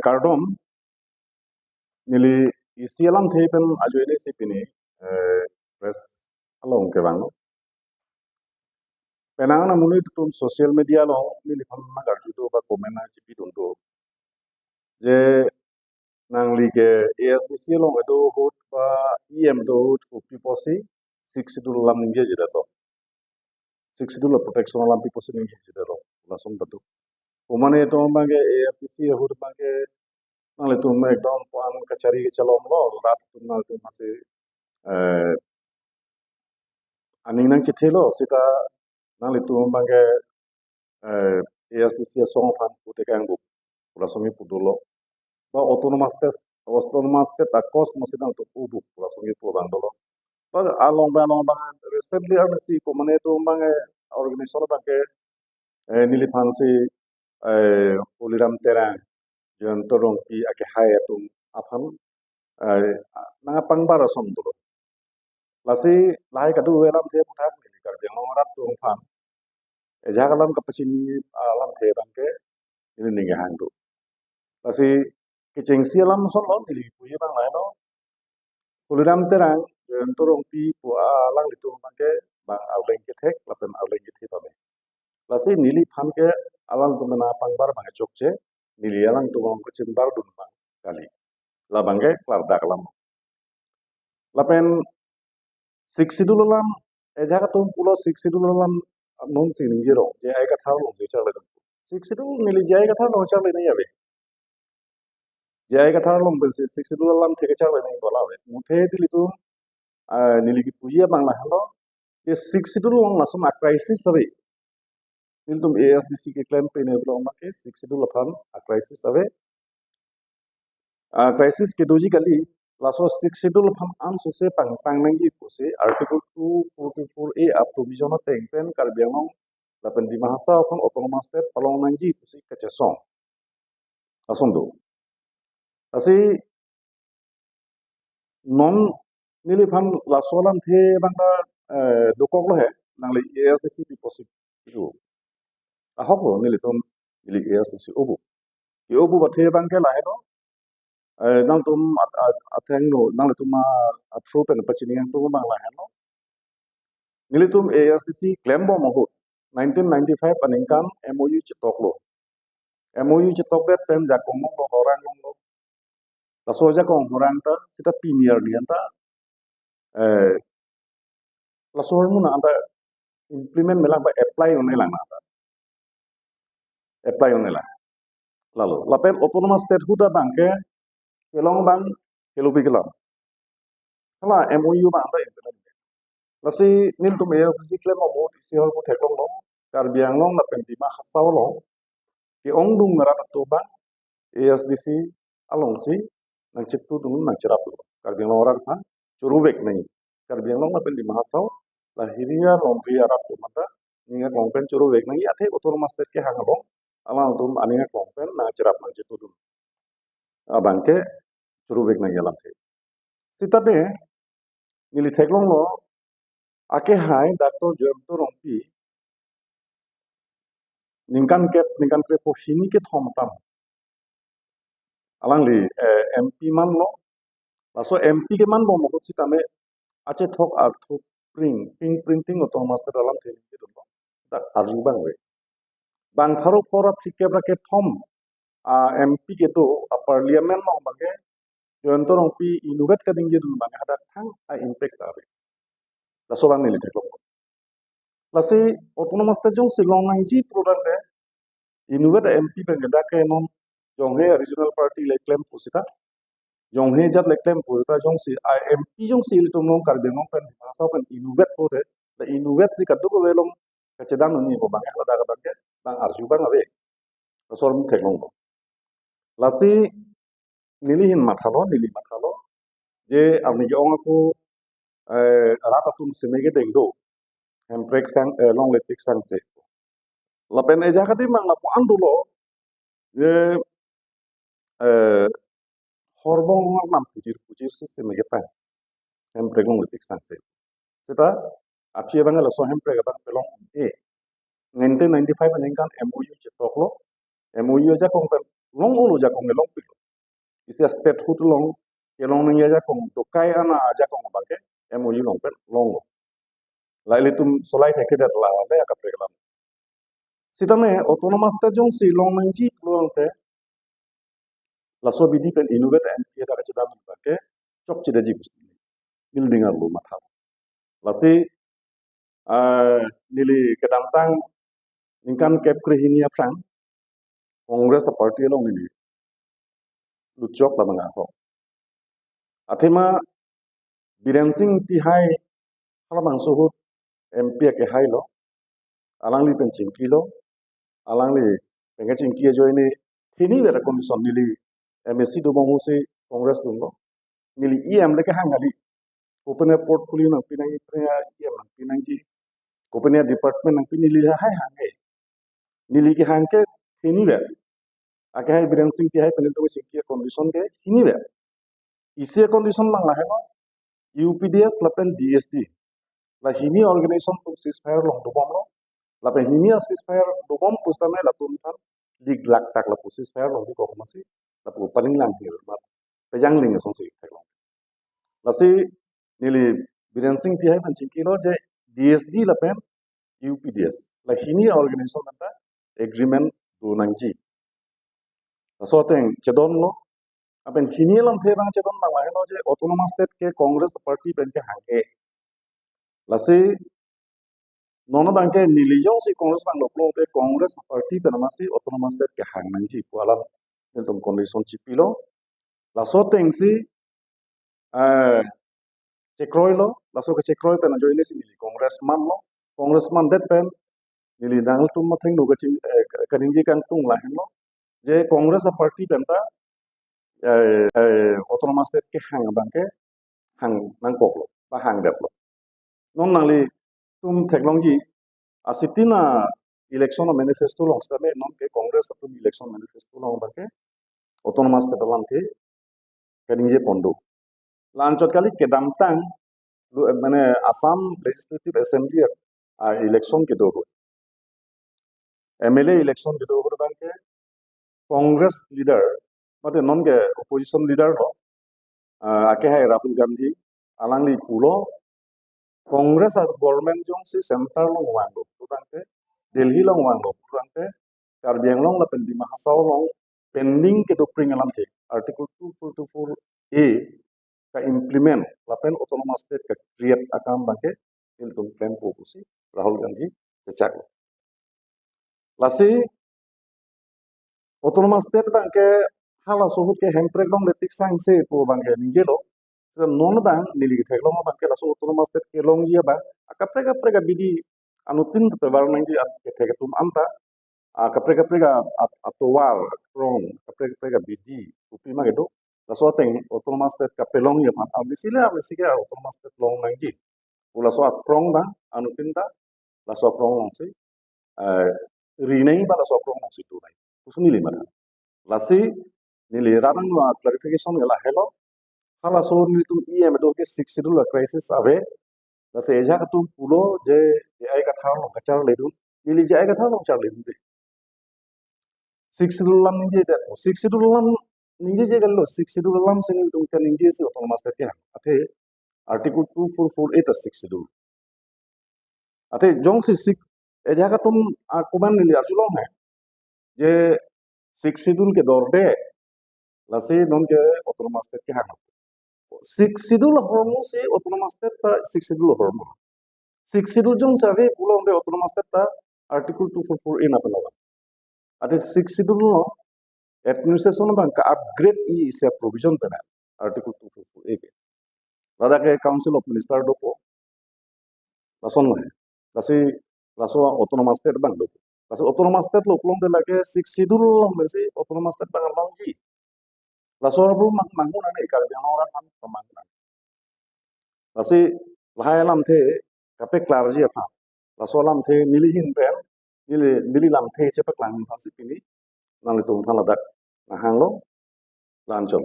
Kardom nili isialam thepen ajo ini si pini press along ke bang penang na muni tum social media lo nili phan na garju do ba comment na chipi dun do je nang li ke ASDC lo edo hot ba EM do hot upi posi 6 lam ninge jida to 6 la protection lam pi posi ninge jida ro lasom batu umane to bange ASDC hot bange nang le tum ekdom pan kachari ke chalom lo rat tum na tum masih aning nang chithelo sita nang le tum bange ASDC song fan pute kang bu pula songi pudulo ba autonomous test akos masih to ubu pula songi pu bang dolo ba along ba recently ada si komane to bange organisation bange nili fansi uliram terang jan torong pi ake haya tum afan nanga pangbar som dolo lasi lahai kadu welam the putak ni kar jang rat tum fan jagalam kapacini alam the bangke ini ninga handu lasi kicing sialam son lo nili puye bang laino uliram terang jan torong pi pu alang litu bangke bang aleng ke thek lapen aleng ke thi babe lasi nili fan ke alang tumena pangbar bang chokche nili alang tumong ke cimbar dun bang kali la bangke klar dakalam lapen siksidulam ejaga tum pulo siksidulam non sing jero je ay katha lo je chale dum siksidul nili je ay katha lo chale nei abe je ay katha lo ben siksidulam theke chale nei bola abe muthe dili tum nili ki pujiya bangla halo je siksidul lasum a crisis abe nil tum ASDC ke claim pe ne blo ma ke siksidul aphan a crisis abe crisis ke doji kali laso 6 pham am sose pang nangi puse article 244A up provision of tank pen karbiang lapen di mahasa phang autonomous state palong nangi pusi kachesong asom do asi non nili pham lasolam the bangda dokok lo he nangli ASDC pi posi itu ahok lo nili tom nili ASDC obu bathe bangke lahe no nang tum atheng no nang tum through pen pachini yang tum bang lahe no nili tum ASDC claim bo mo 1995 paningkan MOU chitok lo MOU chitok bet pen jakong lo orang lo la soja kong orang ta sita pinier ni anta la soja mun anta implement melang ba apply on elang anta apply on elang lalu lapen autonomous state huda bangke kelong bang kelupi kelang kala MOU bang anta implement lasi nil tum ASDC claim mo isi hol ko theklong lo karbiang long lapen tima hasaw lo ki ong dung ngarat to bang ASDC along si nang chitu dung nang cerap lo karbiang orang ha curuvek nai karbiang long lapen tima hasaw lahiriya lompi arab to mata ninga lompen curuvek nai athe autonomous state ke hangalong alang tum aninga lompen na cerap nang chitu dung abangke curuvek nai alam the sitabe nili theklong lo ake hai Dr. Jemto Rompi ningkan ke po hini ke thom tam alang li MP man lo laso MP ke man bo mo chitame ache thok ar thok printing autonomous dalam theni ke do ta arju bang we bang pharo phora phike bra ke thom MP ke to parliament lo bage Jemto Rompi inugat ka ding jedun bang ada thang a impact ave laso bang nili theklong lasi autonomous ta jong silong nang ji program de inugat MP bang da ke non jonghe regional party like claim pusita jonghe jat like claim pusita jong si MP jong si il tumong karbengong pen masa pen inugat po de the inugat si kadu ko welong kacedang ni ko bang ada ka bang arju bang ave sorm theklong lasi nili mathalo je ami jong aku rata tum semege dengdo emprek sang long letik sang se lapen eja kati mang lapo andulo je horbong nam pujir si semege pa emprek long letik sang se sita apye bang la so emprek bang pelong 1995 anengkan MOU chitok lo MOU aja kong pen long ulu jakong long pilo isia state hut long ke long nang ya jakong to kai ana jakong bake MOU long pen long lo laili tum solai theke dat la le ka preglam sitame autonomous ta jong si long nang ji long te la so bidi pen innovate MP da ka chidam bake chok chida ji building ar lu matha la si nili kedam tang ningkan kep krihinia frang Congress party long nili luchok la manga ko athema Biren Singh ti hai halamang suhut MP ke hai lo alang li pen chingki lo alang li penga chingki jo ini thini vera commission nili MSC do bang se Congress dum lo nili EM le ka hangali open portfolio nang pinang iprea EM nang pinang ji open department nang pinili hai hangai nili ke hangke thini ver ake hai Biren Singh ti hai penil to chingki condition ke thini ver isi condition lang la hai lo UPDS lapen DSD la hini organization tum ceasefire long do bom lo la pe hini ceasefire do bom pustame la tum tan dig lak tak la ceasefire long ko masi la pu paling lang hir ma pejang ling song si thak long la si nili Biren Singh ti hai pan chingki lo je DSD la pen UPDS la hini organization ta agreement do nang ji la so teng chedon lo apen hini lam the bang chedon ma lo je autonomous state ke Congress party pen ke hange la si nono bangke nilijong si Congress bang loklo te Congress party penamasi autonomous state ke hang nangji kualam entum condition chipilo la so teng si chekroi lo la so ke chekroi pen joine si nili congressman det pen nili dangal tum matheng no gaching kaningji kang tung la hen lo je Congress party pen ta autonomous state ke hang bangke hang nang koklo ba hang det lo non nangli tum technology asitina election manifesto long stame non ke Congress atum election manifesto long bake autonomous state lam the kaningje pondo lanchot kali kedam tang mane Assam Legislative Assembly election ke do MLA election ke do banke Congress leader mate non ke opposition leader lo ake hai Rahul Gandhi alangli pulo Congress as government jong si center long wang do banke Delhi long wang lo banke Karbi Anglong la pen di Mahasau long pending ke dopring alam the article 244A ka implement la pen autonomous state ka create akam bangke iltum plan popusi Rahul Gandhi cecak lasi autonomous state bangke hala suhut ke hemprek long letik sang se po bangke ningelo non bang nili theklong bangke lasu autonomous state ke long jia ba akapreka bidi anutin te bar nang ji ke theketum anta kaprega atual krong kaprega bidi upi ma gedo la so teng autonomous state ka pelong ya pat abisile autonomous state long nang ji ula so krong ba anu pinta la so krong long si rinei ba la so krong long si tu nai usuni lima la si nili radang wa clarification la hello hala so ni tu em do ke 6 schedule crisis ave la se ja ka tu pulo je ai ka thang long ka char le du nili je ai ka thang long char le du 6 schedule lam ninje da 6 schedule lam ninje je gallo 6 schedule lam sing tu ka ninje si autonomous state ya ate article 244 6 schedule ate jong si 6 e jaga tum kuman nili arjulong hai je 6 schedule ke dorde la se non ke autonomous state ke hang 6 schedule hormo se autonomous state ta 6 schedule hormo 6 schedule jong save pulong de autonomous state ta article 244 na palawa ate 6 schedule no administration bank ka upgrade is a provision pena article 244 ke lada ke council of minister do po lason hai lasi laso autonomous state bank do lasi autonomous state lo pulong de lage 6 schedule lo mesi autonomous state bank long ji laso bu mangun ane ikal yang orang kan pemangun lasi lahai lam the kape klarji apa laso lam the milihin pen nili lam the cepak lang pasi pini nang itu paladak nah hang lo lancol